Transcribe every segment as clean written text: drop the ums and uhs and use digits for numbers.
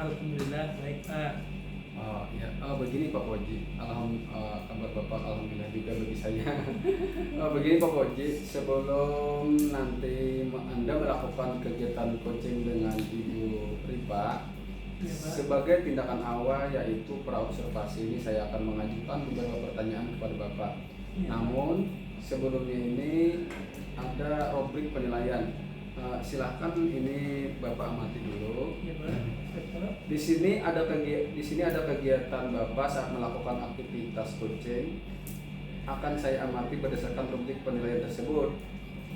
Alhamdulillah baik Pak. Ya, begini Pak Koji, kabar Bapak alhamdulillah juga bagi saya. Begini Pak Koji, sebelum nanti Anda melakukan kegiatan coaching dengan Ibu Ripa, Ya, Pak. sebagai tindakan awal yaitu praobservasi ini saya akan mengajukan beberapa pertanyaan kepada Bapak. Ya, Namun sebelumnya ini ada rubrik penilaian. Silahkan ini Bapak amati dulu. Ya, Pak. Baik, Pak. Di sini ada kegiatan Bapak saat melakukan aktivitas coaching. Akan saya amati berdasarkan rubrik penilaian tersebut.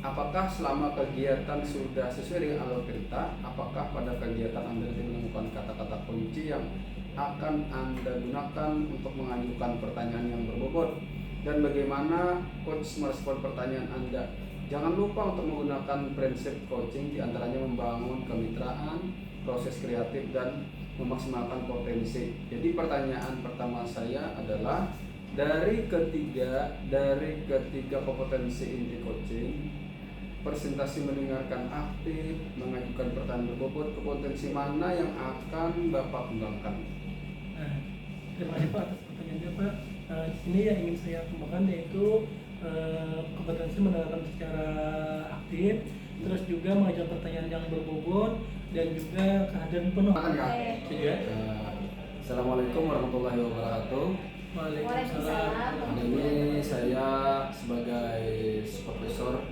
Apakah selama kegiatan sudah sesuai dengan alur cerita? Apakah pada kegiatan Anda menemukan kata-kata kunci yang akan Anda gunakan untuk mengajukan pertanyaan yang berbobot? Dan bagaimana coach merespon pertanyaan Anda? Jangan lupa untuk menggunakan prinsip coaching, diantaranya membangun kemitraan, proses kreatif, dan memaksimalkan potensi. Jadi pertanyaan pertama saya adalah dari ketiga kompetensi inti coaching, presentasi mendengarkan aktif, mengajukan pertanyaan berbobot, kompetensi mana yang akan Bapak kembangkan? Nah, terima kasih Pak atas pertanyaannya Pak. Di sini yang ingin saya kembangkan yaitu kompetensi mendengarkan secara aktif, terus juga mengajukan pertanyaan yang berbobot dan juga kehadiran penuh. Ya. Assalamualaikum warahmatullahi wabarakatuh. Waalaikumsalam. Hari ini saya sebagai supervisor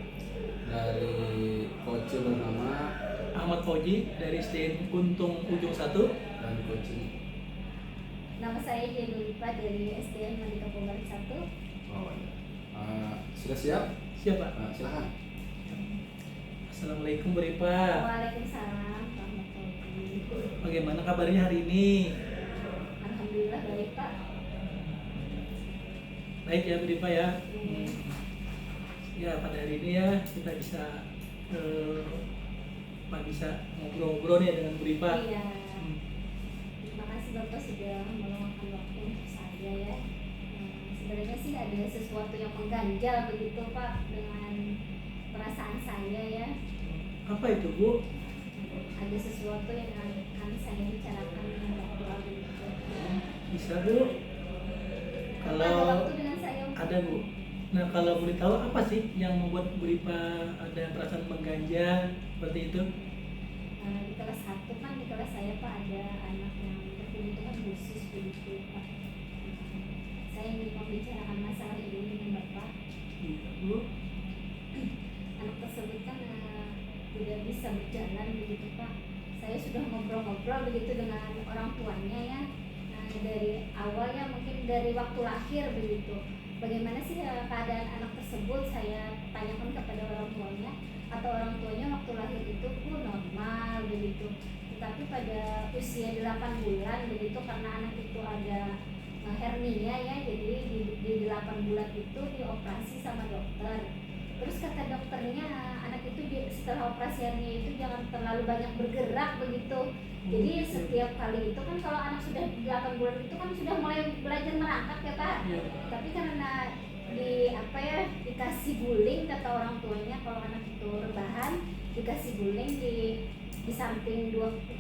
dari coaching bernama Ahmad Fauji dari SDN Kuntung Ujung 1. dan coaching. Nama saya Diego Lipa dari SDN Mandika Pembarik 1. Sudah siap? Siap Pak. Silakan. Assalamualaikum Bu Ripa. Waalaikumsalam warahmatullahi. Bagaimana kabarnya hari ini? Alhamdulillah baik Pak. Baik ya Bu Ripa ya. Ya pada hari ini ya kita bisa ngobrol-ngobrol nih dengan Bu Ripa. Iya. Terima kasih Bapak sudah meluangkan waktu untuk saya ya. Sebenarnya sih ada sesuatu yang mengganjal begitu Pak dengan perasaan saya ya. Apa itu Bu? Ada sesuatu yang akan saya bicarakan dengan Bapak begitu. Bisa Bu? Ada Kalau waktu dengan saya. ada Bu. Nah kalau boleh tahu apa sih yang membuat Bu Ripa ada perasaan mengganjal seperti itu? Di kelas 1 kan di kelas saya Pak ada anak yang berkebutuhan khusus begitu Pak. Saya ingin membicarakan masalah ini dengan Bapak. Iya Bu. Anak tersebut kan tidak bisa berjalan begitu Pak. Saya sudah ngobrol-ngobrol begitu dengan orang tuanya ya. Dari awal ya mungkin dari waktu lahir begitu. Bagaimana sih keadaan anak tersebut saya tanyakan kepada orang tuanya, atau orang tuanya waktu lahir itu pun normal begitu. Tetapi pada usia 8 bulan begitu karena anak itu ada hernia ya, jadi di 8 bulan itu dioperasi sama dokter. Terus kata dokternya anak itu setelah operasi hernia itu jangan terlalu banyak bergerak begitu. Jadi setiap kali itu kan kalau anak sudah 8 bulan itu kan sudah mulai belajar merangkak ya Pak. Tapi karena dikasih guling kata orang tuanya kalau anak itu rebahan, dikasih guling di samping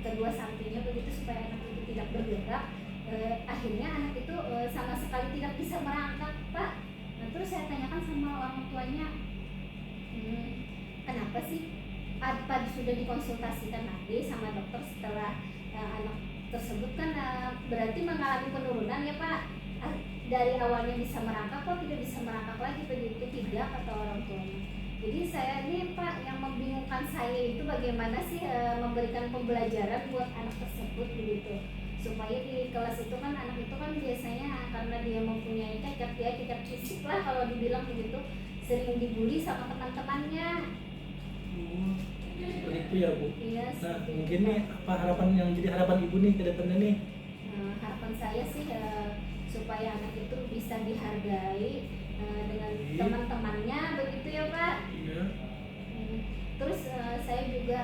kedua sampingnya begitu supaya anak itu tidak bergerak. Akhirnya anak itu sama sekali tidak bisa merangkak Pak. Nah terus saya tanyakan sama orang tuanya, kenapa sih? Apa sudah dikonsultasikan lagi sama dokter setelah anak tersebut kan berarti mengalami penurunan ya Pak. Dari awalnya bisa merangkak kok tidak bisa merangkak lagi begitu, tidak kata orang tuanya. Jadi saya ini Pak yang membingungkan saya itu bagaimana sih memberikan pembelajaran buat anak tersebut begitu, supaya di kelas itu kan anak itu kan biasanya karena dia mempunyai cacat fisik lah kalau dibilang begitu, sering dibully sama teman-temannya. Seperti itu ya Bu. Iya. Nah mungkin nih apa harapan yang jadi harapan Ibu nih ke depannya nih? Harapan saya sih supaya anak itu bisa dihargai dengan teman-temannya begitu ya Pak. Iya. Terus saya juga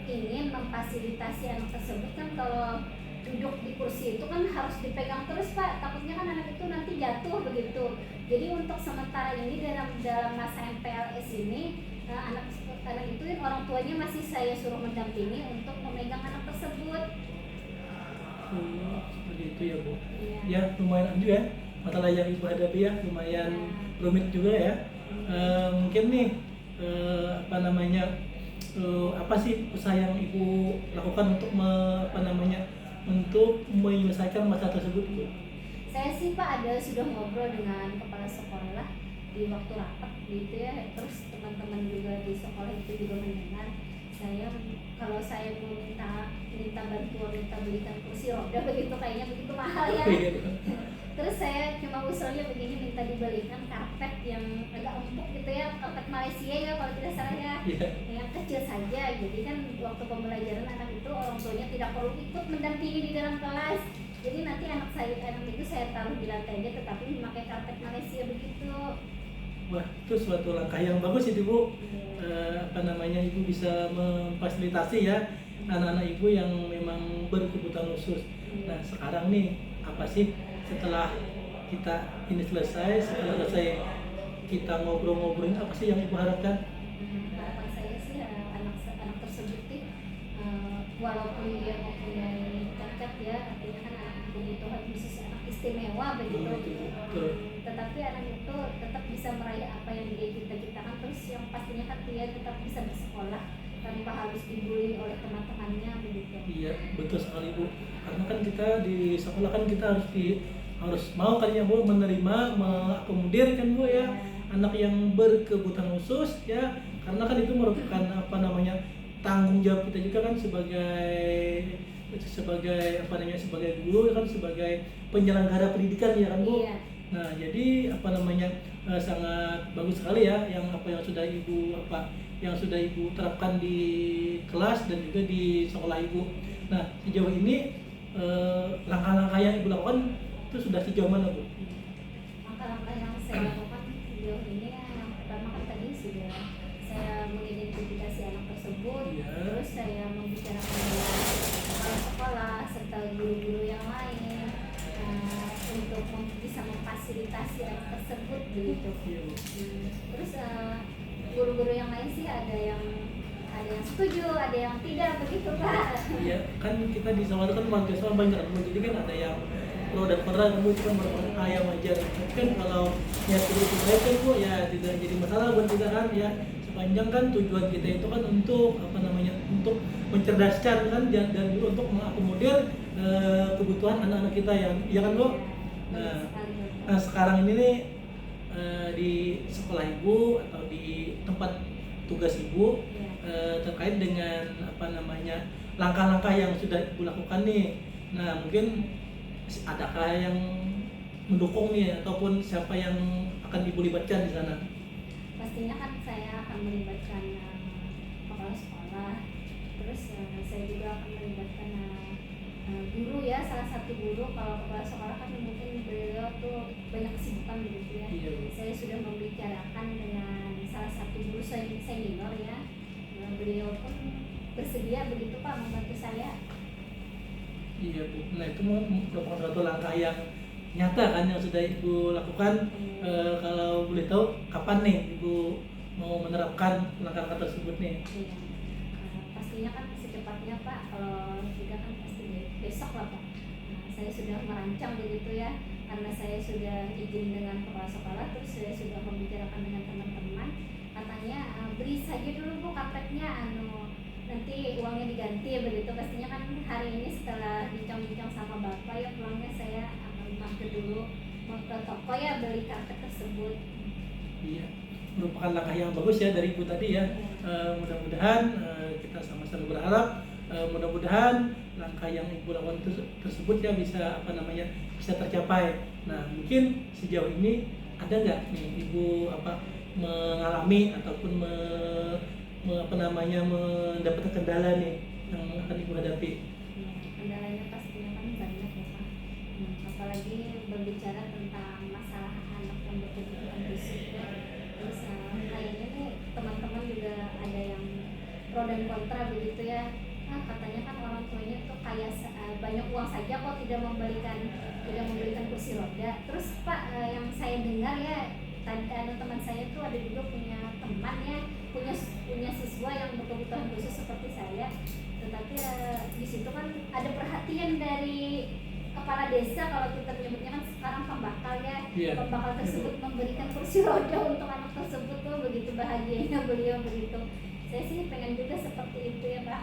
ingin memfasilitasi anak tersebut kan kalau duduk di kursi itu kan harus dipegang terus Pak, takutnya kan anak itu nanti jatuh begitu. Jadi untuk sementara ini dalam masa MPLS ini anak itu orang tuanya masih saya suruh mendampingi untuk memegang anak tersebut. Seperti itu ya Bu. Iya. Ya lumayan juga ya masalah yang ibu hadapi ya, lumayan rumit juga ya. Mungkin nih apa namanya apa sih usaha yang ibu lakukan untuk untuk menyelesaikan masalah tersebut Bu? Saya sih Pak sudah ngobrol dengan kepala sekolah di waktu rapat gitu ya, terus teman-teman juga di sekolah itu juga mendengar kalau saya mau minta bantuan, minta belikan kursi roda begitu kayaknya begitu mahal ya. Terus saya cuma usulnya begini, minta dibelikan karpet yang agak empuk gitu ya, karpet Malaysia ya kalau tidak salah ya, yang kecil saja. Jadi kan waktu pembelajaran anak itu orang tuanya tidak perlu ikut mendampingi di dalam kelas. Jadi nanti anak itu saya taruh di lantainya, tetapi memakai karpet Malaysia begitu. Wah, itu suatu langkah yang bagus itu Bu. Ibu bisa memfasilitasi ya anak-anak ibu yang memang berkebutuhan khusus. Nah, sekarang nih apa sih setelah kita ini setelah selesai kita ngobrol-ngobrolin, apa sih yang ibu harapkan? Harapan saya sih anak tersebut walaupun dia mempunyai cacat ya, artinya kan anak kebutuhan khusus, anak istimewa begitu. Tetapi anak itu tetap bisa meraih apa yang dia cita-citakan, terus yang pastinya kan dia tetap bisa bersekolah tanpa harus dibully oleh teman-temannya begitu. Iya, betul sekali Bu. Karena kan kita di sekolah kan kita harus mau kan ya Bu, menerima, mengakomodir kan Bu ya anak yang berkebutuhan khusus ya, karena kan itu merupakan tanggung jawab kita juga kan sebagai guru kan, sebagai penyelenggara pendidikan ya kan Bu. Iya. Nah, jadi sangat bagus sekali ya yang sudah ibu terapkan di kelas dan juga di sekolah ibu. Nah, sejauh ini langkah-langkah yang ibu lakukan itu sudah sejauh mana Bu? Langkah-langkah yang saya lakukan sejauh ini yang pertama kan tadi sudah saya mengidentifikasi anak tersebut, terus saya membicarakan dengan kepala sekolah serta guru-guru yang lain untuk bisa memfasilitasi anak tersebut begitu. Terus guru-guru yang lain sih ada yang setuju, ada yang tidak begitu Pak. Iya, kan kita di sekolah kan mahasiswa banyak, jadi kan ada yang pro dan kontra, kamu itu kan merupakan hal yang wajar. Kan kalau niat itu baik kan Bu ya tidak jadi masalah buat kita kan ya, sepanjang kan tujuan kita itu kan untuk untuk mencerdaskan kan dan juga untuk mengakomodir kebutuhan anak-anak kita ya kan Bu. Nah sekarang ini nih di sekolah ibu atau di tempat tugas ibu terkait dengan langkah-langkah yang sudah ibu lakukan nih. Nah mungkin adakah yang mendukung nih ataupun siapa yang akan ibu libatkan di sana? Pastinya kan saya akan melibatkan kepala sekolah, terus saya juga akan melibatkan guru ya, salah satu guru. Kalau kepala sekolah kan mungkin beliau tuh banyak kesibukan begitu ya. Iya. Saya sudah membicarakan dengan salah satu guru senior ya, beliau pun bersedia begitu Pak membantu saya. Iya Bu, nah itu merupakan suatu langkah yang nyata kan yang sudah ibu lakukan. Kalau boleh tahu kapan nih ibu mau menerapkan langkah-langkah tersebut nih? Iya. Pastinya kan secepatnya Pak, kalau tidak kan pasti besok lah Pak. Saya sudah merancang begitu ya, karena saya sudah izin dengan kepala sekolah, terus saya sudah membicarakan dengan teman-teman, katanya beli saja dulu Bu karpetnya, nanti uangnya diganti ya begitu. Pastinya kan hari ini setelah bincang-bincang sama bapak ya, pulangnya saya akan mampir dulu ke toko ya beli karpet tersebut. Iya, merupakan langkah yang bagus ya dari ibu tadi ya. Mudah-mudahan kita sama-sama berharap mudah-mudahan langkah yang ibu lakukan tersebut ya bisa bisa tercapai. Nah mungkin sejauh ini ada nggak nih ibu mengalami ataupun mendapatkan kendala nih yang akan ibu hadapi? Kendalanya pastinya kan banyak ya Pak. Apalagi berbicara tentang masalah anak yang berkebutuhan khusus ya. Terus kayaknya nih teman-teman juga ada yang pro dan kontra begitu ya. Katanya kan orang tuanya tuh kayak banyak uang saja kok tidak membelikan kursi roda. Terus Pak yang saya dengar ya, teman saya tuh ada juga punya teman ya, punya siswa yang berkebutuhan khusus seperti saya, tetapi di situ kan ada perhatian dari kepala desa, kalau kita menyebutnya kan sekarang pembakal ya. Iya. Pembakal tersebut memberikan kursi roda untuk anak tersebut tuh, begitu bahagianya beliau begitu. Saya sih pengen juga seperti itu ya Pak.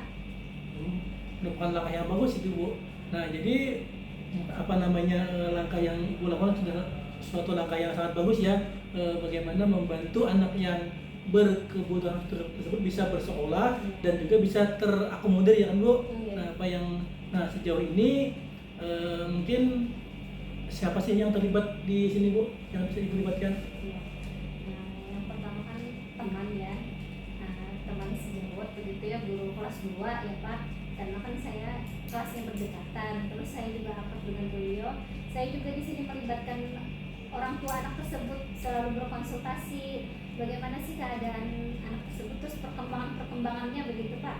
Merupakan langkah yang bagus itu Bu. Nah jadi apa namanya langkah yang Ibu lakukan sudah suatu langkah yang sangat bagus ya. Bagaimana membantu anak yang berkebutuhan tersebut bisa bersekolah dan juga bisa terakomodir ya kan Bu. Iya. Nah apa yang sejauh ini mungkin siapa sih yang terlibat di sini Bu yang bisa Ibu libatkan? Iya. Nah, yang pertama kan teman ya, teman sejawat begitu ya, guru kelas 2 ya Pak. Karena kan saya kelasnya berdekatan, terus saya juga rapat dengan beliau. Saya juga di sini melibatkan orang tua anak tersebut, selalu berkonsultasi bagaimana sih keadaan anak tersebut, terus perkembangannya begitu Pak.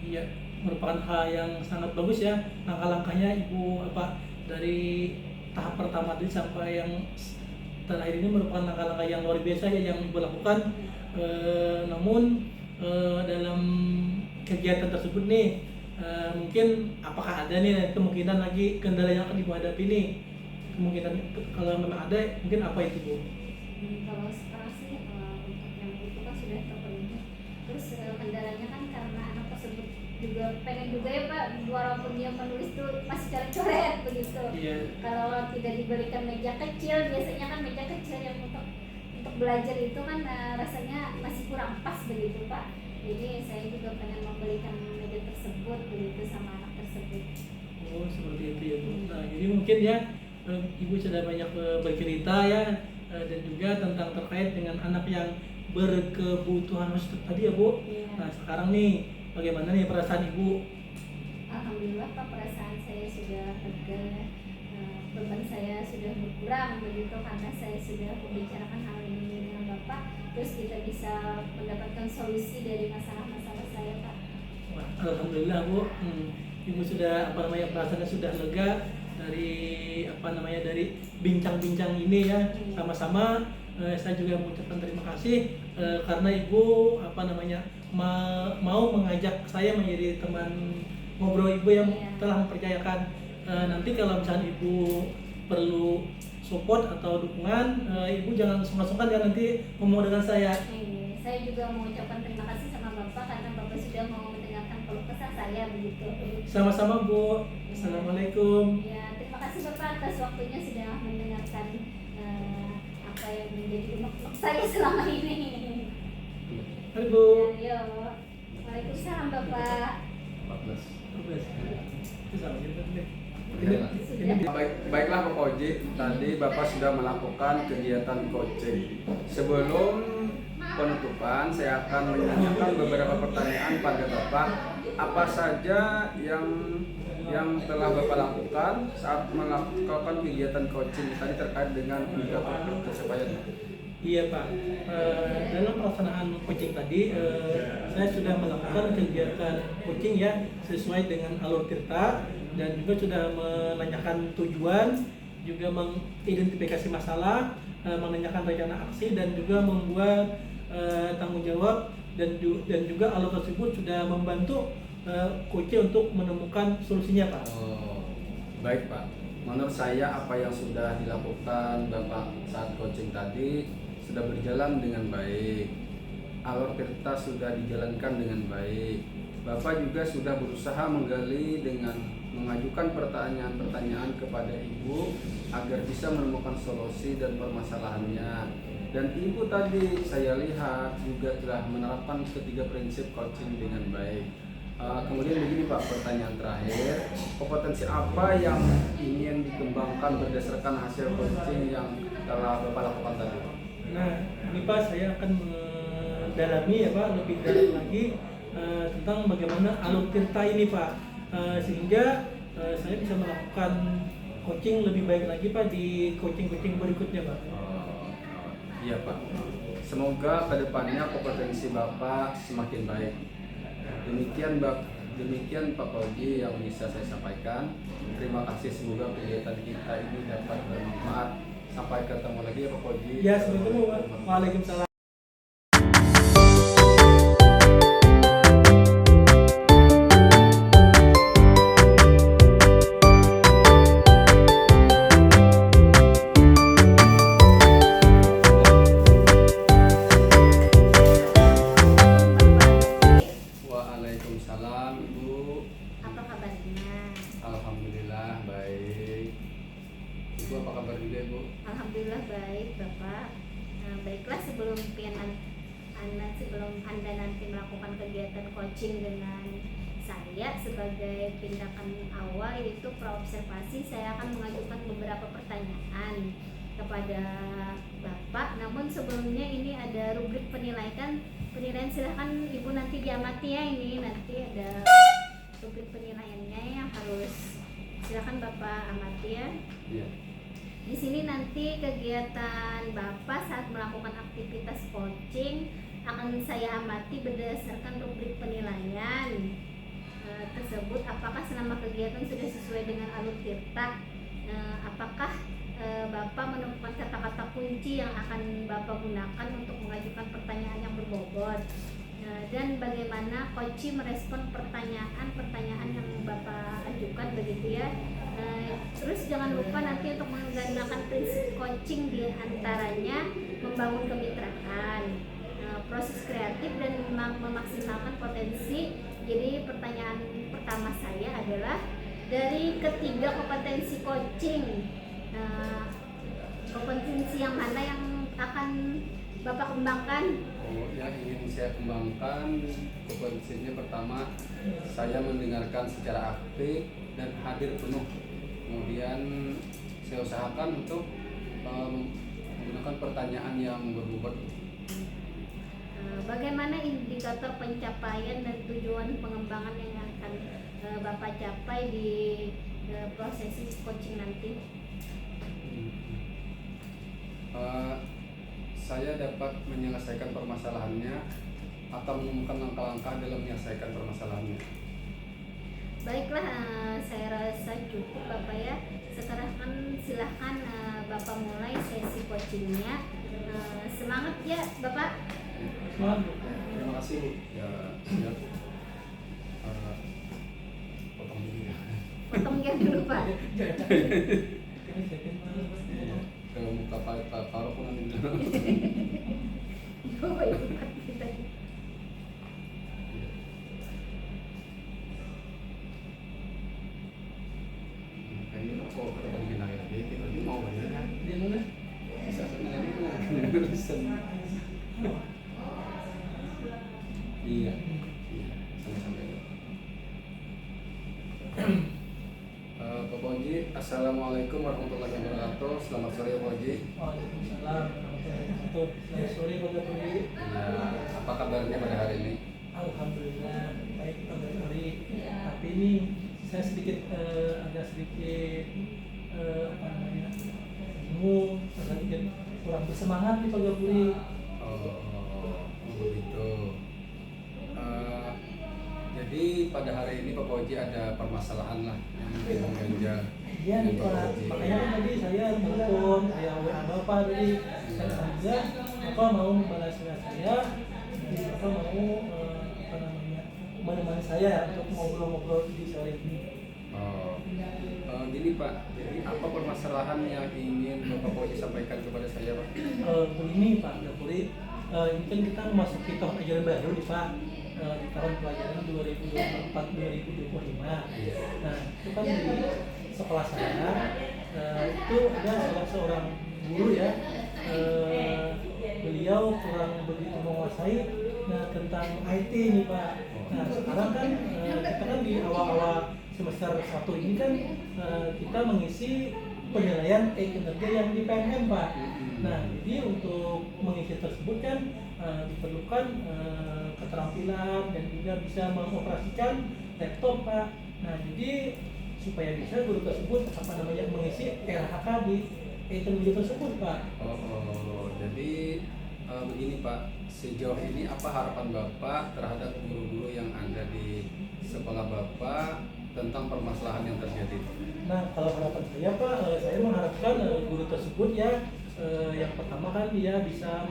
Iya, merupakan hal yang sangat bagus ya. Langkah-langkahnya Ibu dari tahap pertama tadi sampai yang terakhir ini merupakan langkah-langkah yang luar biasa ya yang Ibu lakukan. Namun dalam kegiatan tersebut nih mungkin apakah ada nih kemungkinan lagi kendala yang akan Ibu hadapi nih? Kemungkinan kalau memang ada mungkin apa itu Bu? Kalau sekarang sih untuk yang itu kan sudah terpenuhi. Terus kendalanya kan karena anak tersebut juga pengen juga ya Pak, walaupun dia menulis tuh masih coret-coret begitu. Iya. Kalau tidak diberikan meja kecil, biasanya kan meja kecil yang untuk belajar itu kan rasanya masih kurang pas begitu Pak. Jadi saya juga pengen memberikan meja tersebut begitu sama anak tersebut. Oh seperti itu ya Bu. Nah jadi mungkin ya Ibu sudah banyak bercerita ya dan juga tentang terkait dengan anak yang berkebutuhan khusus tadi ya Bu. Iya. Nah sekarang nih bagaimana nih perasaan Ibu? Alhamdulillah Pak, perasaan saya sudah lega ya. Beban saya sudah berkurang begitu karena saya sudah membicarakan hal ini dengan Bapak, terus kita bisa mendapatkan solusi dari masalah-masalah saya Pak. Wah, alhamdulillah Bu. Ibu sudah perasaannya sudah lega dari bincang-bincang ini ya. Sama-sama saya juga mengucapkan terima kasih karena Ibu mau mengajak saya menjadi teman ngobrol Ibu yang telah mempercayakan. Nanti kalau misalnya Ibu perlu support atau dukungan, Ibu jangan sungkan-sungkan ya nanti ngomong dengan saya. Saya juga mengucapkan terima kasih sama Bapak karena Bapak sudah mau mendengarkan keluh kesah saya begitu. Sama-sama Bu. Assalamualaikum. Ya, terima kasih Bapak atas waktunya sudah mendengarkan apa yang menjadi unek-unek saya selama ini. Halo Bu. Ya, waalaikumsalam Bapak. 14. Itu sama Baiklah Pak Koji, tadi Bapak sudah melakukan kegiatan coaching. Sebelum penutupan, saya akan menanyakan beberapa pertanyaan pada Bapak. Apa saja yang telah Bapak lakukan saat melakukan kegiatan coaching tadi terkait dengan indikator pencapaian? Iya Pak, dalam pelaksanaan coaching tadi saya sudah melakukan kegiatan coaching ya sesuai dengan alur tirta dan juga sudah menanyakan tujuan, juga mengidentifikasi masalah, menanyakan rencana aksi dan juga membuat tanggung jawab dan juga alur tersebut sudah membantu coaching untuk menemukan solusinya Pak. Oh, baik Pak. Menurut saya apa yang sudah dilakukan Bapak saat coaching tadi sudah berjalan dengan baik. Alur tirta sudah dijalankan dengan baik. Bapak juga sudah berusaha menggali dengan mengajukan pertanyaan-pertanyaan kepada Ibu agar bisa menemukan solusi dan permasalahannya. Dan Ibu tadi saya lihat juga telah menerapkan ketiga prinsip coaching dengan baik. Kemudian begini Pak, pertanyaan terakhir, kompetensi apa yang ingin dikembangkan berdasarkan hasil coaching yang telah Bapak lakukan tadi Pak? Nah, ini Pak saya akan mendalami ya Pak, lebih dalam lagi tentang bagaimana alur tirta ini Pak, sehingga saya bisa melakukan coaching lebih baik lagi Pak di coaching-coaching berikutnya Pak. Iya Pak, semoga kedepannya kompetensi Bapak semakin baik. Demikian Pak Koji yang bisa saya sampaikan. Terima kasih, semoga kegiatan kita ini dapat bermanfaat. Sampai ketemu lagi ya Pak Koji. Ya, sampai ketemu Pak. Waalaikumsalam. Waalaikumsalam Ibu. Apa kabarnya? Alhamdulillah baik. Ibu apa kabar juga Ibu? Alhamdulillah baik Bapak. Baiklah, sebelum Anda nanti melakukan kegiatan coaching dengan saya sebagai tindakan awal yaitu praobservasi, saya akan mengajukan beberapa pertanyaan kepada Bapak. Namun sebelumnya ini ada rubrik penilaian. Silahkan Ibu nanti diamati ya, ini nanti ada rubrik penilaiannya yang harus silahkan Bapak amati ya. Iya. Di sini nanti kegiatan Bapak saat melakukan aktivitas coaching akan saya amati berdasarkan rubrik penilaian tersebut. Apakah selama kegiatan sudah sesuai dengan alur tirta? Apakah Bapak menemukan kata-kata kunci yang akan Bapak gunakan untuk mengajukan pertanyaan yang berbobot? Dan bagaimana coach merespon pertanyaan yang Bapak ajukan begitu ya. Terus jangan lupa nanti untuk menggunakan prinsip coaching, di antaranya membangun kemitraan, proses kreatif dan memaksimalkan potensi. Jadi pertanyaan pertama saya adalah dari ketiga kompetensi coaching, kompetensi yang mana yang akan Bapak kembangkan? Yang ingin saya kembangkan kompetensinya pertama, saya mendengarkan secara aktif dan hadir penuh. Kemudian saya usahakan untuk menggunakan pertanyaan yang berbobot. Bagaimana indikator pencapaian dan tujuan pengembangan yang akan Bapak capai di prosesi coaching nanti? Saya dapat menyelesaikan permasalahannya atau menemukan langkah-langkah dalam menyelesaikan permasalahannya. Baiklah, saya rasa cukup Bapak ya. Sekarang kan silahkan Bapak mulai sesi coachingnya. Semangat ya Bapak. Terima kasih Bu. Ya, siap. Potong dulu ya. Potongnya dulu Pak. Ke muka Pak pun nanti. Bapak ikut kita. Kayaknya kok kita bikin air kita ini mau banyak kan? Dia mana? Bisa sebenarnya itu tulisan. Iya. Iya, sama-sama itu. Pak Boji, Assalamualaikum warahmatullahi wabarakatuh. Selamat sore Pak Boji. Waalaikumsalam warahmatullahi wabarakatuh. Selamat sore Pak Gapuri. Ya, apa kabarnya pada hari ini? Alhamdulillah baik Pak Gapuri. Tapi ini saya agak sedikit bingung, sedikit kurang bersemangat nih Pak Gapuri. Oh, begitu. Jadi pada hari ini Pak Boji ada permasalahan lah yang mengganjal. Iya nih Pak, makanya kan tadi saya telepon, saya WA Bapak tadi, dan alhamdulillah Bapak mau membalas WA saya, jadi Bapak mau menemani saya untuk ngobrol-ngobrol di sore ini. Gini Pak, jadi apa permasalahan yang ingin Bapak Boji sampaikan kepada saya Pak? Begini Pak Gapuri, ini kan kita memasuki tahun ajaran baru nih Pak. Di tahun pelajaran 2024-2025. Nah, itu kan di sekolah saya itu ada salah seorang guru ya, beliau kurang begitu menguasai tentang IT nih Pak. Nah sekarang kan kita kan di awal-awal semester 1 ini kan kita mengisi penilaian e-kinerja yang di PNM Pak. Nah jadi untuk mengisi tersebut kan diperlukan keterampilan dan juga bisa mengoperasikan laptop Pak. Nah jadi supaya bisa guru tersebut mengisi LHK di e-kinerja tersebut Pak. Jadi begini Pak, sejauh ini apa harapan Bapak terhadap guru-guru yang ada di sekolah Bapak tentang permasalahan yang terjadi? Nah kalau harapan saya Pak, saya mengharapkan guru tersebut ya yang pertama kan dia bisa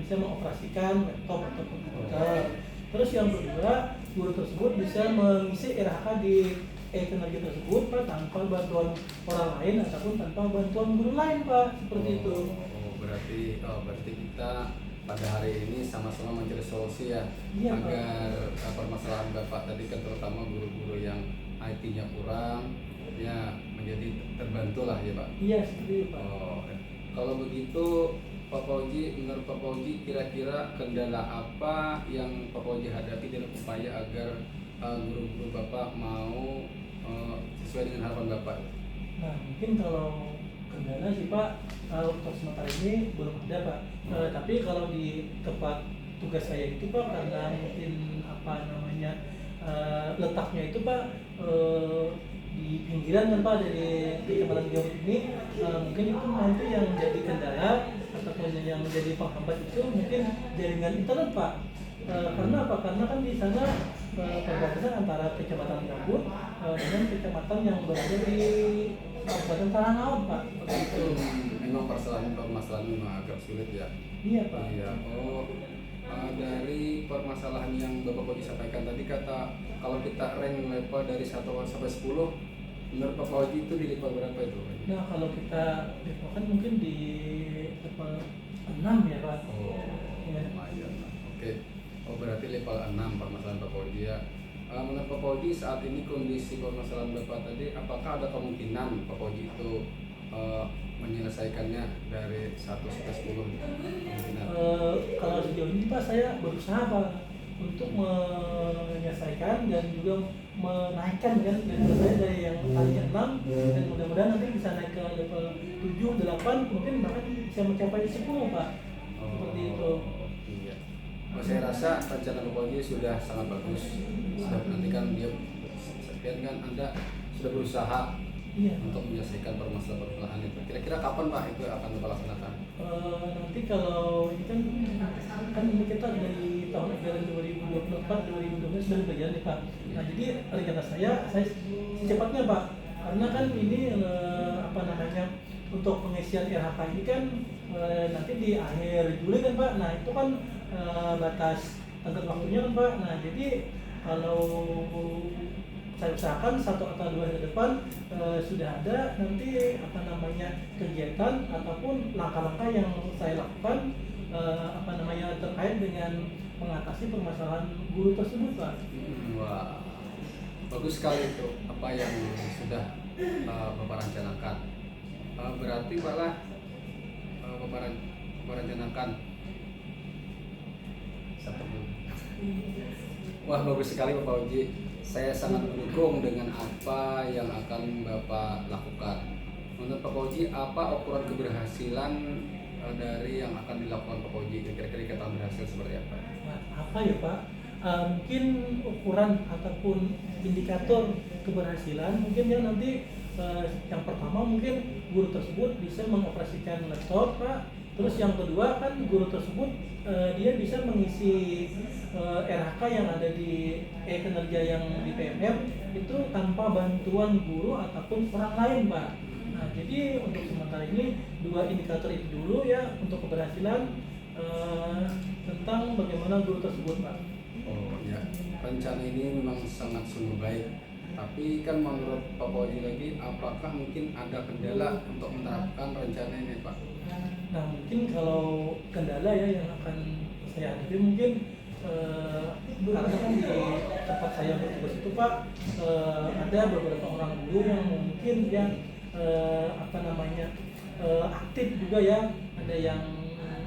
bisa mengoperasikan laptop atau komputer. Terus yang kedua, guru tersebut bisa mengisi RHK di e-kinerja tersebut Pak tanpa bantuan orang lain ataupun tanpa bantuan guru lain Pak, seperti itu. Berarti kita pada hari ini sama-sama mencari solusi ya, Iya, Pak. agar permasalahan Bapak tadi kan terutama guru-guru yang IT-nya kurang ya menjadi terbantu lah ya Pak. Iya, seperti itu, Pak. Oh, kalau begitu Pak Fauji, menurut Pak Fauji kira-kira kendala apa yang Pak Fauji hadapi dalam upaya agar guru-guru Bapak mau sesuai dengan harapan Bapak? Nah, mungkin kalau kendala sih Pak, untuk sementara ini belum ada Pak. Tapi kalau di tempat tugas saya itu Pak, karena mungkin apa namanya letaknya itu Pak di pinggiran kan Pak dari Kecamatan Giok ini, mungkin itu nanti yang jadi kendala ataupun yang menjadi penghambat itu mungkin jaringan internet Pak. Karena apa? Karena kan di sana perbatasan antara Kecamatan Gambut dengan kecamatan yang berada di Kabupaten Taranaud Pak. Begitu. Memang permasalahan memang agak sulit ya. Iya Pak. Iya. Oh, dari permasalahan yang Bapak Fauji sampaikan tadi, kata kalau kita rank level dari 1 sampai 10, menurut Bapak Fauji itu di level berapa itu? Nah, kalau kita levelkan mungkin di level 6 ya Pak. Oh, Ya. lumayan. Oke. Oh, berarti level 6 permasalahan Bapak Fauji ya. Menurut Pak Fauji saat ini kondisi permasalahan Bapak tadi, apakah ada kemungkinan Pak Fauji itu menyelesaikannya dari 1 sampai 10 kemungkinan? Kalau sejauh ini Pak, saya berusaha Pak untuk menyelesaikan dan juga menaikkan kan level saya dari yang tadinya 6 dan mudah-mudahan nanti bisa naik ke level 7, 8, mungkin bahkan bisa mencapai 10 Pak. Seperti itu. Iya. Oh, saya rasa rencana Bapak Fauji sudah sangat bagus. Sudah nanti kan dia kan Anda sudah berusaha Iya. untuk menyelesaikan permasalahan itu. Kira-kira kapan Pak itu akan Bapak laksanakan? Nanti kalau ini kan ini kita dari tahun ajaran 2024-2025 sudah berjalan nih Pak. Nah, jadi rencana saya secepatnya Pak, karena kan ini apa namanya untuk pengisian RHK ini kan nanti di akhir Juli kan Pak. Nah, itu kan batas tenggat waktunya kan Pak. Nah, jadi kalau saya usahakan 1 atau 2 hari ke depan sudah ada nanti apa namanya kegiatan ataupun langkah-langkah yang saya lakukan apa namanya terkait dengan mengatasi permasalahan guru tersebut Pak. Wah, bagus sekali itu apa yang sudah Bapak rencanakan. Berarti malah Bapak rencanakan satu. Wah, bagus sekali Bapak Fauji. Saya sangat mendukung dengan apa yang akan Bapak lakukan. Menurut Pak Fauji, apa ukuran keberhasilan dari yang akan dilakukan Pak Fauji? Kira-kira kita berhasil seperti apa? Nah, apa ya Pak? Mungkin ukuran ataupun indikator keberhasilan mungkin ya nanti yang pertama mungkin guru tersebut bisa mengoperasikan laptop Pak. Terus yang kedua kan guru tersebut dia bisa mengisi RHK yang ada di kinerja yang di PMM itu tanpa bantuan guru ataupun orang lain Pak. Nah, jadi untuk sementara ini 2 indikator itu dulu ya untuk keberhasilan tentang bagaimana guru tersebut Pak. Oh ya, rencana ini memang sangat sungguh baik. Tapi kan menurut Pak Fauji lagi, apakah mungkin ada kendala untuk menerapkan rencana ini Pak? Nah, mungkin kalau kendala ya yang akan saya hadapi mungkin karena kan di tempat saya bertugas itu Pak ada beberapa orang guru yang mungkin yang apa namanya aktif juga ya, ada yang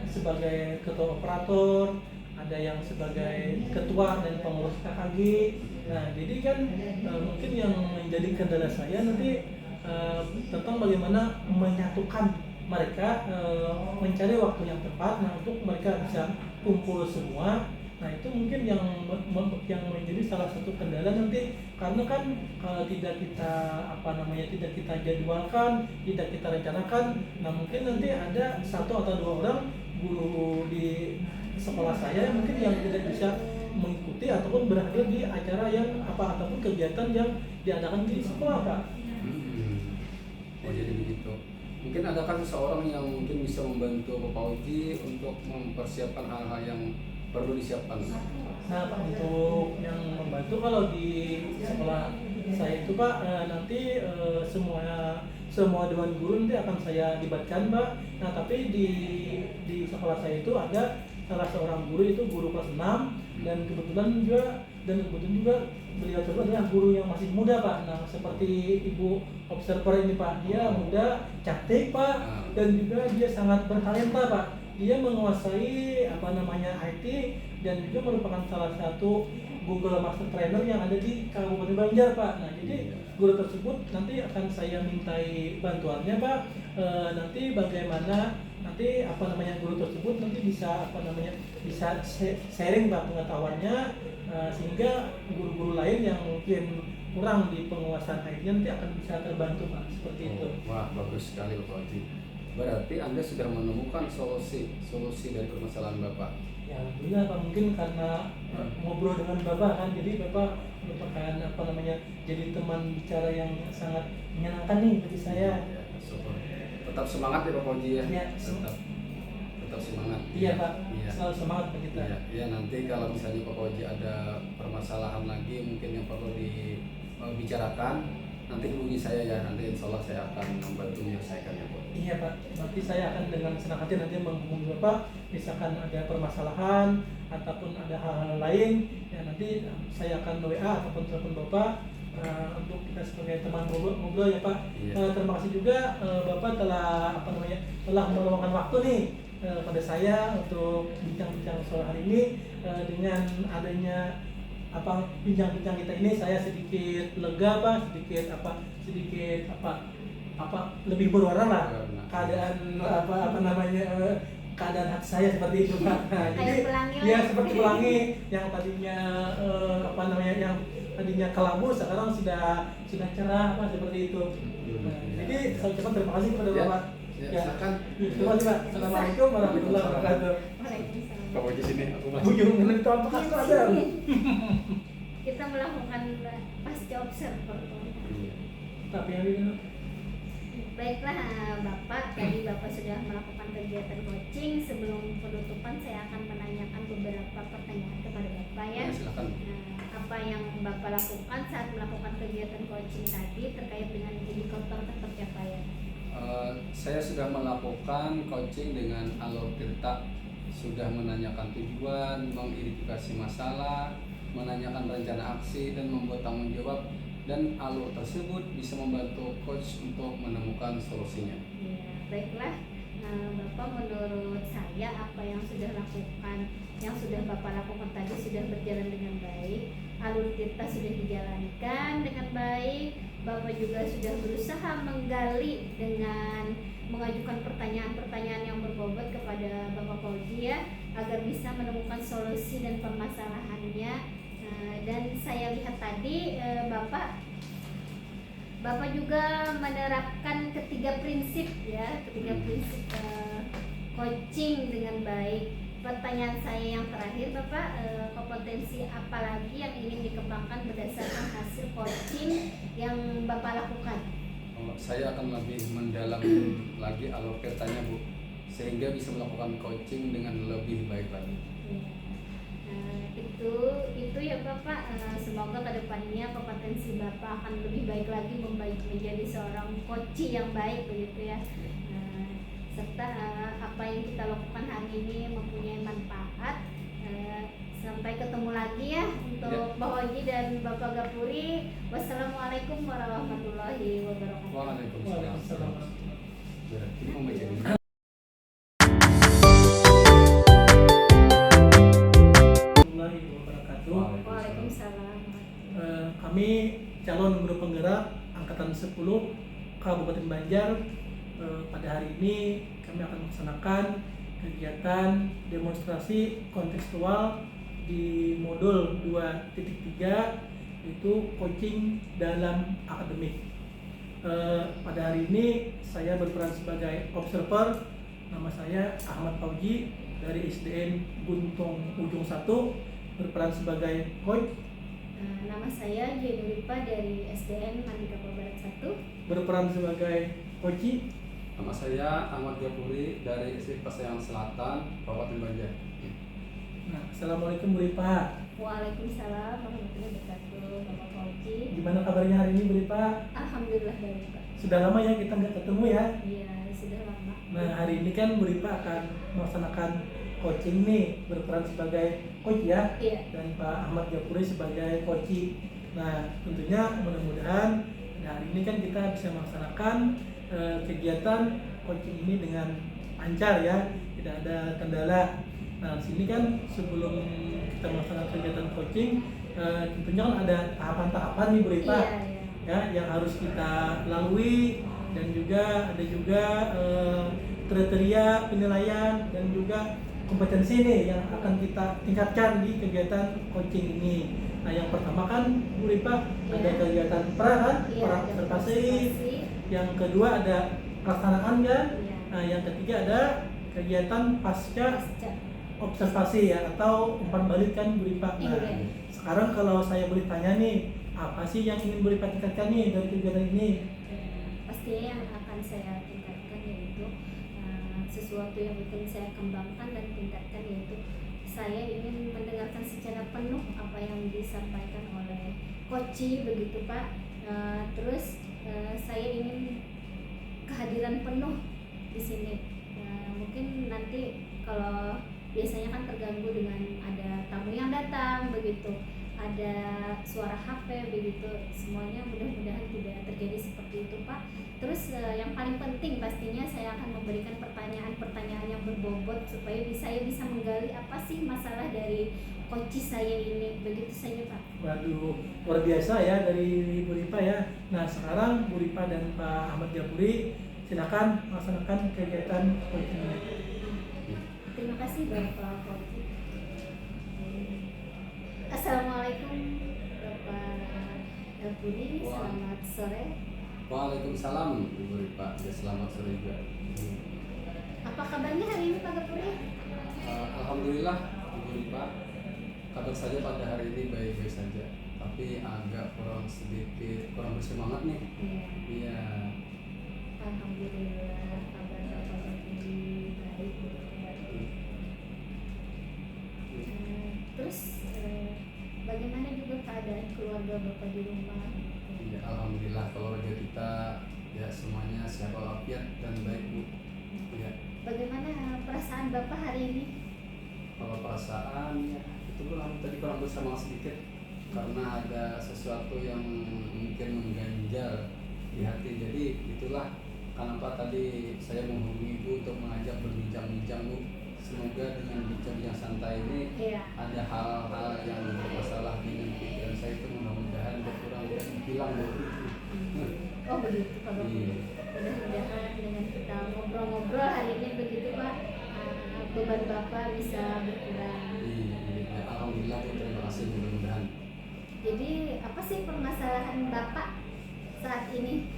sebagai ketua operator, ada yang sebagai ketua dan pengurus KKG. Nah, jadi kan mungkin yang menjadi kendala saya nanti tentang bagaimana menyatukan mereka, mencari waktu yang tepat, nah untuk mereka bisa kumpul semua. Nah, itu mungkin yang menjadi salah satu kendala nanti, karena kan tidak kita tidak kita jadwalkan, tidak kita rencanakan. Nah, mungkin nanti ada 1 atau 2 orang guru di sekolah saya mungkin yang tidak bisa mengikuti ataupun berhadir di acara yang ataupun kegiatan yang diadakan di sekolah Pak. Oh, jadi begitu. Mungkin adakah seseorang yang mungkin bisa membantu Bapak Fauji untuk mempersiapkan hal-hal yang perlu disiapkan? Nah Pak, untuk yang membantu kalau di sekolah saya itu Pak, nanti semua dewan guru nanti akan saya libatkan Pak. Nah, tapi di sekolah saya itu ada salah seorang guru itu guru kelas 6 dan kebetulan juga beliau tersebut adalah guru yang masih muda Pak. Nah seperti Ibu observer ini Pak, dia muda, cantik Pak, dan juga dia sangat bertalenta Pak. Dia menguasai IT dan juga merupakan salah satu Google Master Trainer yang ada di Kabupaten Banjar Pak. Nah jadi guru tersebut nanti akan saya mintai bantuannya Pak. Nanti bagaimana guru tersebut nanti bisa sharing Pak pengetahuannya, sehingga guru-guru lain yang mungkin kurang di penguasaan IT nanti akan bisa terbantu Pak, seperti itu. Wah, bagus sekali Bapak Haji. Berarti Anda sudah menemukan solusi dari permasalahan Bapak. Ya alhamdulillah Pak, mungkin karena ngobrol dengan Bapak kan, jadi Bapak merupakan jadi teman bicara yang sangat menyenangkan nih bagi saya. Ya, syukur. Tetap semangat ya Bapak Haji ya. Ya, tetap semangat. Iya Pak, Iya. selalu semangat Pak kita. Iya, nanti kalau misalnya Bapak Haji ada permasalahan lagi mungkin yang perlu dibicarakan, nanti hubungi saya ya. Nanti insya Allah saya akan membantu menyelesaikannya Pak. Iya Pak, berarti saya akan dengan senang hati nanti menghubungi Bapak, misalkan ada permasalahan ataupun ada hal-hal lain, ya nanti saya akan WA ataupun telepon Bapak untuk kita sebagai teman ngobrol ya Pak. Iya. Terima kasih juga Bapak telah meluangkan waktu nih pada saya untuk bincang-bincang sore hari ini. Dengan adanya bincang-bincang kita ini, saya sedikit lega Pak, sedikit lebih berwarna lah keadaan keadaan hati saya seperti itu Pak. Nah, jadi ya seperti pelangi yang tadinya yang tadinya kelabu sekarang sudah cerah Pak, seperti itu. Nah, jadi saya ucapkan terima kasih kepada Bapak. Ya, silakan. Terima kasih Pak. Assalamualaikum warahmatullahi wabarakatuh. Waalaikumsalam. Bapak Haji sini, aku masuk. Ujung itu apakah Di ada? sini. Kita melakukan pasca observer. Tapi yang ini Baiklah Bapak, tadi Bapak sudah melakukan kegiatan coaching. Sebelum penutupan saya akan menanyakan beberapa pertanyaan kepada Bapak ya. Silakan. Apa yang Bapak lakukan saat melakukan kegiatan coaching tadi terkait dengan indikator pencapaian? Saya sudah melakukan coaching dengan Alur Tirta, sudah menanyakan tujuan, mengidentifikasi masalah, menanyakan rencana aksi dan membuat tanggung jawab, dan alur tersebut bisa membantu coach untuk menemukan solusinya. Ya, baiklah Bapak, menurut saya apa yang sudah Bapak lakukan tadi sudah berjalan dengan baik. Alur kita sudah dijalankan dengan baik. Bapak juga sudah berusaha menggali dengan mengajukan pertanyaan-pertanyaan yang berbobot kepada Bapak Fauji ya, agar bisa menemukan solusi dan permasalahannya. Dan saya lihat tadi Bapak juga menerapkan ketiga prinsip prinsip coaching dengan baik. Pertanyaan saya yang terakhir Bapak, kompetensi apa lagi yang ingin dikembangkan berdasarkan hasil coaching yang Bapak lakukan? Saya akan lebih mendalam lagi alur Tirtanya Bu, sehingga bisa melakukan coaching dengan lebih baik lagi. Itu ya Bapak, semoga kedepannya kompetensi Bapak akan lebih baik lagi, menjadi seorang coach yang baik begitu ya. Serta apa yang kita lakukan hari ini mempunyai manfaat. Sampai ketemu lagi ya untuk Pak Hoji dan Bapak Gapuri. Wassalamualaikum warahmatullahi wabarakatuh. Waalaikumsalam. Berarti mau menjadi Waalaikumsalam. Kami calon guru penggerak angkatan 10 Kabupaten Banjar, pada hari ini kami akan melaksanakan kegiatan demonstrasi kontekstual di modul 2.3, yaitu coaching dalam akademik. Pada hari ini saya berperan sebagai observer. Nama saya Ahmad Fauji dari SDN Guntung Ujung 1, berperan sebagai coach. Nama saya Jenuripa dari SDN Mandika Barat 1, berperan sebagai coach. Nama saya Ahmad Gapuri dari SD Paseang Selatan, Kabupaten Banjar. Nah, assalamualaikum Bu Ripa. Waalaikumsalam warahmatullahi wabarakatuh. Bapak Fauji, Gimana kabarnya hari ini Bu Ripa? alhamdulillah baik Pak. Sudah lama ya kita nggak ketemu ya. Iya, sudah lama. Nah, hari ini kan Bu Ripa akan melaksanakan coaching nih berperan sebagai coach ya, Iya. dan Pak Ahmad Japuri sebagai coach. Nah, tentunya mudah-mudahan hari ini kan kita bisa melaksanakan kegiatan coaching ini dengan lancar ya, tidak ada kendala. Nah, di sini kan sebelum kita melaksanakan kegiatan coaching, tentunya kan ada tahapan-tahapan nih Bu Ripa, Iya, iya. ya, yang harus kita lalui, dan juga ada kriteria penilaian dan juga kompetensi nih yang akan kita tingkatkan di kegiatan coaching ini. Nah, yang pertama kan Bu Ripa ada Iya. kegiatan pra kan, Iya, pra ada observasi. observasi. Yang kedua ada pelaksanaan kan. Iya. Nah, yang ketiga ada kegiatan pasca Pasca. observasi ya, atau umpan balik kan Bu Ripa. Nah, Iya. sekarang kalau saya boleh tanya nih, apa sih yang ingin Bu Ripa tingkatkan nih dari kegiatan ini? Pastinya yang akan saya tingkatkan yaitu sesuatu yang ingin saya kembangkan dan tingkatkan, yaitu saya ingin mendengarkan secara penuh apa yang disampaikan oleh Koci begitu Pak. Terus saya ingin kehadiran penuh di sini. Mungkin nanti kalau biasanya kan terganggu dengan ada tamu yang datang begitu, ada suara HP begitu, semuanya mudah-mudahan tidak terjadi seperti itu Pak. Terus yang paling penting pastinya saya akan memberikan pertanyaan-pertanyaan yang berbobot supaya saya bisa menggali apa sih masalah dari coach saya ini, begitu saja Pak. Waduh, luar biasa ya dari Bu Ripa ya. Nah, sekarang Bu Ripa dan Pak Ahmad Japuri silakan melaksanakan kegiatan coaching ini. Terima kasih Bapak Coach. Assalamualaikum Bapak Japuri, selamat sore. Waalaikumsalam Ibu Ripa, ya selamat sore juga. Apa kabarnya hari ini Pak Japuri? Alhamdulillah Ibu Ripa, kabar saja pada hari ini baik-baik saja, tapi agak kurang bersemangat nih. Iya. Alhamdulillah kabar Bapak Japuri baik. Terus bagaimana juga keadaan keluarga Bapak di rumah? Ya, alhamdulillah keluarga kita ya semuanya sehat walafiat dan baik Bu. Ya, Bagaimana perasaan Bapak hari ini? kalau perasaan ya itu tadi kurang bersama sedikit karena ada sesuatu yang mungkin mengganjal di hati. Jadi itulah kenapa tadi saya menghubungi Ibu untuk mengajak berbincang-bincang Bu. Semoga dengan bincang yang santai ini Iya. ada hal-hal yang bermasalah dengan pikiran saya itu mudah-mudahan berkurang dan hilang Bu. Oh begitu Pak Bapak. Iya. Mudah-mudahan dengan kita ngobrol-ngobrol hari ini begitu Pak, beban Bapak bisa berkurang. Iya, alhamdulillah Bu, terima kasih mudah-mudahan. Jadi apa sih permasalahan Bapak saat ini?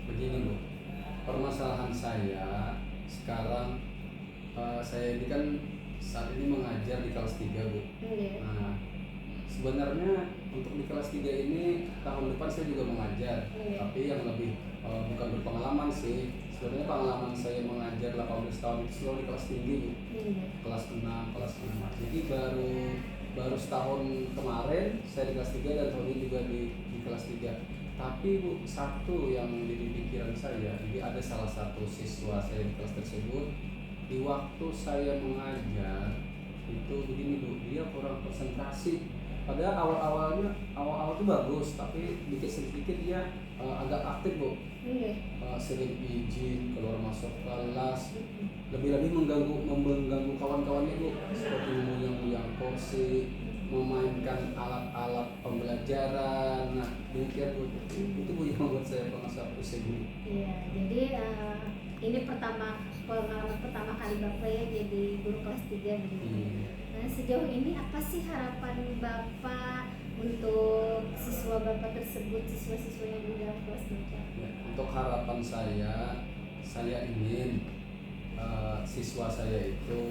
Begini Bu, permasalahan saya sekarang saya ini kan saat ini mengajar di kelas 3 Bu. Iya. Nah, sebenarnya untuk di kelas 3 ini tahun depan saya juga mengajar, Iya. tapi yang lebih bukan berpengalaman sih. Sebenarnya pengalaman saya mengajar 18 tahun itu selalu di kelas tinggi Bu. Iya. Kelas 6, kelas 5. Jadi baru setahun kemarin saya di kelas 3 dan tahun ini juga di kelas 3. Tapi Bu, satu yang di pikiran saya, jadi ada salah satu siswa saya di kelas tersebut, di waktu saya mengajar itu begini Bu, dia kurang konsentrasi. Padahal awal tuh bagus, tapi sedikit dia agak aktif Bu. Iya. Sering izin keluar masuk kelas, lebih-lebih mengganggu kawan-kawannya Bu, seperti memoyang-moyang kursi, memainkan alat-alat pembelajaran. Nah, demikian Bu, itu Bu yang membuat saya sangat pusing Bu. Iya. Jadi ini pengalaman pertama kali Bapak ya jadi guru kelas 3 begitu. Iya. Nah, sejauh ini apa sih harapan Bapak untuk siswa Bapak tersebut, siswa-siswa yang di dalam kelas Bapak? Ya, untuk harapan saya ingin siswa saya itu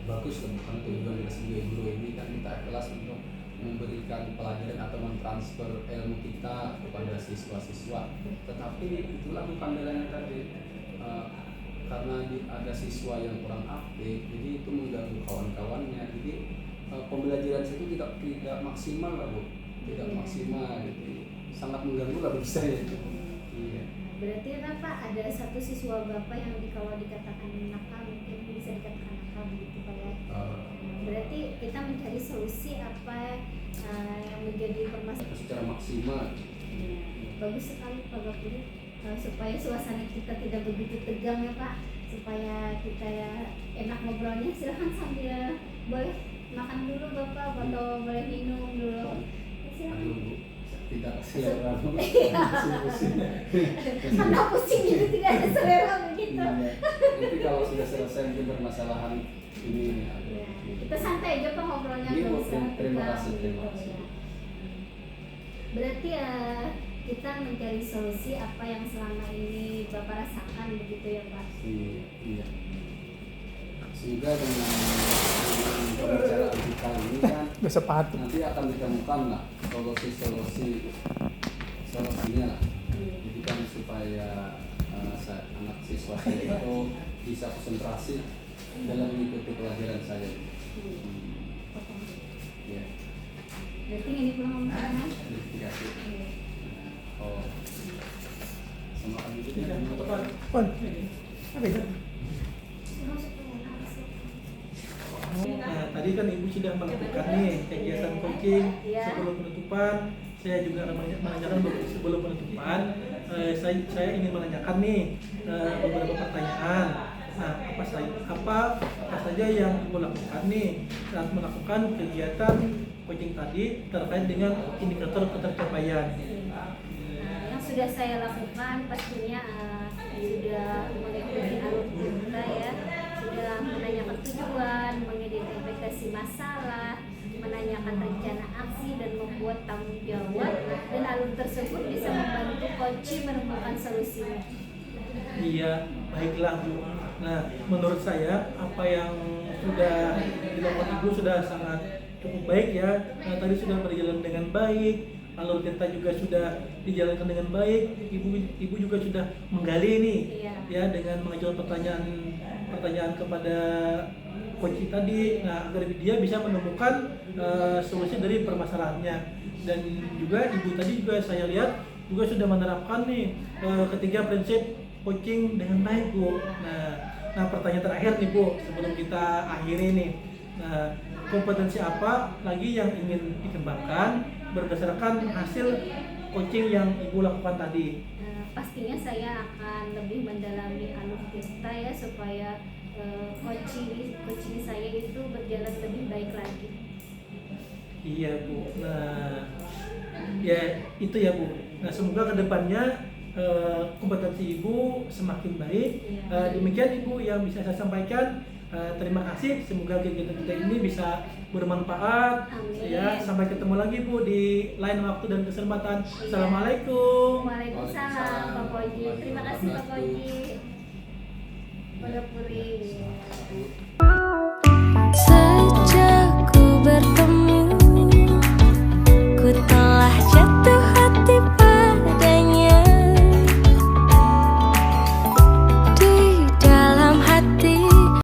bagus lah, bukan tujuan dari sebagai guru ini kan kita kelas untuk memberikan pelajaran atau mentransfer ilmu kita kepada siswa-siswa. Tetapi itulah bukan dalahnya tadi, karena ada siswa yang kurang aktif, jadi itu mengganggu kawan-kawannya. Jadi pembelajaran saya itu tidak maksimal lah Bu, tidak maksimal gitu, sangat mengganggu lah bagi saya itu. Iya. Berarti Bapak ada satu siswa Bapak yang kalau dikatakan nakal mungkin bisa dikatakan nakal. sangka begitu Pak ya. Eh, Berarti kita mencari solusi apa yang menjadi permasalahan. secara maksimal. Ya, bagus sekali Pak Gapuri. Supaya suasana kita tidak begitu tegang ya Pak, supaya kita ya enak ngobrolnya. Silahkan sambil boleh makan dulu Bapak atau boleh minum dulu ya, silahkan. Aduh Bu, tidak selera. Karena pusing gitu tidak ada selera begitu. Nanti kalau sudah selesai mungkin permasalahan ini Ya, kita santai aja Pak ngobrolnya, Iya, nggak Bu. usah Terima tegang kasih, terima gitu, kasih. ya. Berarti ya kita mencari solusi apa yang selama ini Bapak rasakan begitu ya Pak. Iya. Sehingga dengan pembicaraan kita ini kan Bisa patuh. nanti akan ditemukan lah solusinya lah. Jadi kan supaya anak siswa saya itu bisa konsentrasi dalam mengikuti pelajaran saya. Ya, Berarti ini pulang ngomong verifikasi. Oh, sama kan gitu ya. Pon, apa itu? Nah, tadi kan Ibu sudah melakukan nih kegiatan coaching sebelum penutupan. Saya juga menanyakan sebelum penutupan. Saya ingin menanyakan nih beberapa pertanyaan. Nah, apa saja yang Ibu lakukan nih saat melakukan kegiatan coaching tadi terkait dengan indikator ketercapaian? Yang sudah saya lakukan pastinya sudah mengikuti alur kita ya, sudah menanyakan tujuan, mengidentifikasi masalah, menanyakan rencana aksi dan membuat tanggung jawab, dan alur tersebut bisa membantu coach menemukan solusinya. Iya, baiklah Bu. Nah, menurut saya apa yang sudah dilakukan Ibu sudah sangat cukup baik ya. Nah, tadi sudah berjalan dengan baik. Alur kita juga sudah dijalankan dengan baik. Ibu juga sudah menggali nih, Iya. ya, dengan mengajukan pertanyaan kepada coach tadi. Nah, agar dia bisa menemukan solusi dari permasalahannya. Dan juga Ibu tadi juga saya lihat juga sudah menerapkan nih ketiga prinsip coaching dengan baik Bu. Nah pertanyaan terakhir nih Bu sebelum kita akhiri nih. Nah, kompetensi apa lagi yang ingin dikembangkan berdasarkan hasil coaching yang Ibu lakukan tadi? Pastinya saya akan lebih mendalami alur kita ya, supaya coaching saya itu berjalan lebih baik lagi. Iya Bu. Nah, ya itu ya Bu. Nah, semoga kedepannya kompetensi Ibu semakin baik. Iya. Demikian Ibu yang bisa saya sampaikan. Terima kasih. Semoga kegiatan kita ini bisa bermanfaat. Amin. Ya, sampai ketemu lagi Bu di lain waktu dan kesempatan. Assalamualaikum. Waalaikumsalam Pak Koji. Terima kasih Pak Koji. Pada Puri.